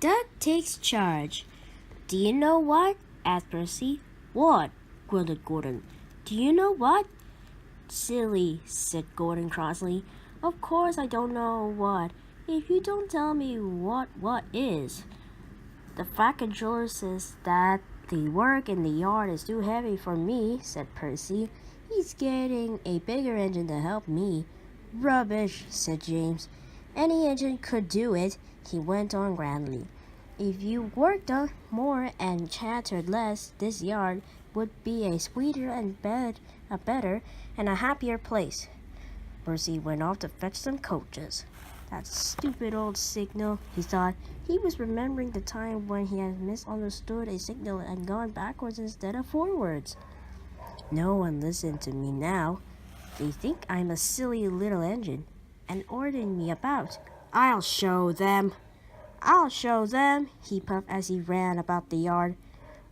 Duck takes charge. Do you know what? Asked Percy. What? Grunted Gordon. Do you know what? Silly, said Gordon crossly. Of course I don't know what, if you don't tell me what is. The fat controller says that the work in the yard is too heavy for me, said Percy. He's getting a bigger engine to help me. Rubbish, said James. Any engine could do it, he went on grandly. If you worked more and chattered less, this yard would be a sweeter and a better and a happier place. Percy went off to fetch some coaches. That stupid old signal, he thought. He was remembering the time when he had misunderstood a signal and gone backwards instead of forwards. No one listened to me now. They think I'm a silly little engine and ordering me about. I'll show them, he puffed as he ran about the yard.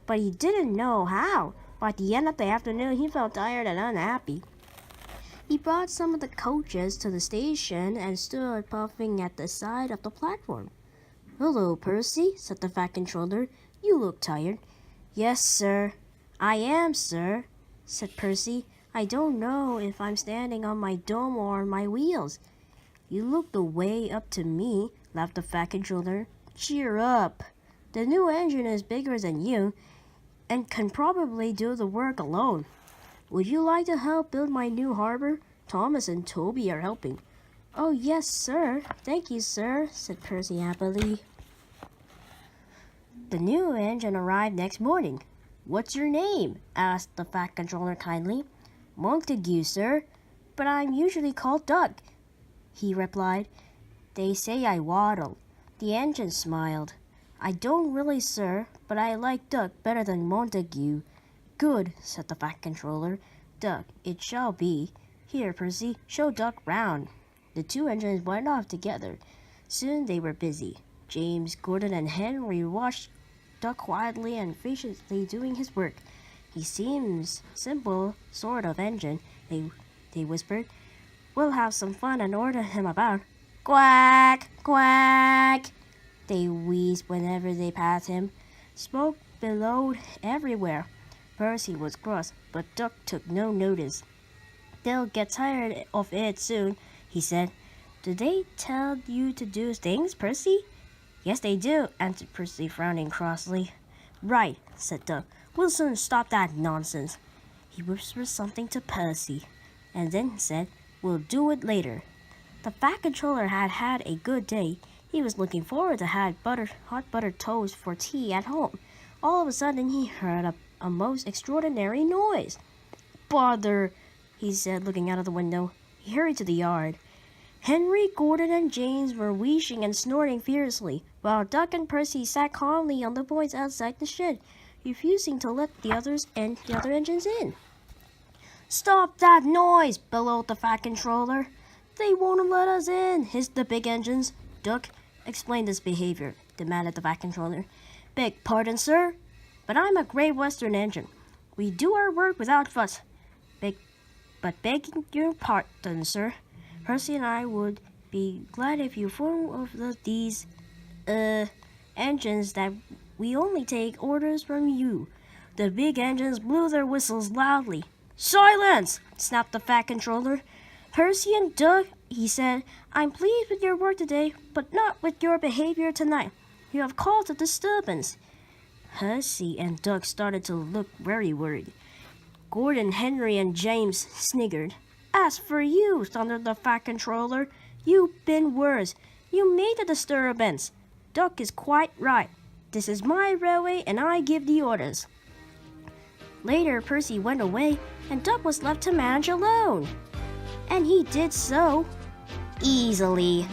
But he didn't know how. By the end of the afternoon, he felt tired and unhappy. He brought some of the coaches to the station and stood puffing at the side of the platform. Hello, Percy, said the fat controller. You look tired. Yes, sir. I am, sir, said Percy. I don't know if I'm standing on my dome or on my wheels. You look the way up to me, laughed the fat controller. Cheer up. The new engine is bigger than you and can probably do the work alone. Would you like to help build my new harbor? Thomas and Toby are helping. Oh, yes, sir. Thank you, sir, said Percy happily. The new engine arrived next morning. What's your name? Asked the fat controller kindly. Montague, sir. But I'm usually called Duck, he replied. They say I waddle. The engine smiled. I don't really, sir, but I like Duck better than Montague. Good, said the fat controller. Duck, it shall be. Here, Percy, show Duck round. The two engines went off together. Soon they were busy. James, Gordon, and Henry watched Duck quietly and patiently doing his work. He seems simple sort of engine, they whispered. We'll have some fun and order him about. Quack, quack, they wheezed whenever they passed him. Smoke billowed everywhere. Percy was cross, but Duck took no notice. They'll get tired of it soon, he said. Do they tell you to do things, Percy? Yes, they do, answered Percy, frowning crossly. Right, said Duck. We'll soon stop that nonsense. He whispered something to Percy, and then said, We'll do it later. The fat controller had had a good day. He was looking forward to hot buttered toast for tea at home. All of a sudden, he heard a most extraordinary noise. Bother, he said, looking out of the window. He hurried to the yard. Henry, Gordon, and James were wheezing and snorting fiercely, while Duck and Percy sat calmly on the points outside the shed, refusing to let the other engines in. Stop that noise, bellowed the fat controller. They won't let us in, hissed the big engines. Duck, explain this behavior, demanded the fat controller. Beg pardon, sir, but I'm a Great Western engine. We do our work without fuss. But begging your pardon, sir, Percy and I would be glad if you form of these engines that we only take orders from you. The big engines blew their whistles loudly. Silence! Snapped the fat controller. Percy and Duck, he said, I'm pleased with your work today, but not with your behavior tonight. You have caused a disturbance. Percy and Duck started to look very worried. Gordon, Henry, and James sniggered. As for you, thundered the fat controller, you've been worse. You made the disturbance. Duck is quite right. This is my railway and I give the orders. Later, Percy went away and Duck was left to manage alone. And he did so easily.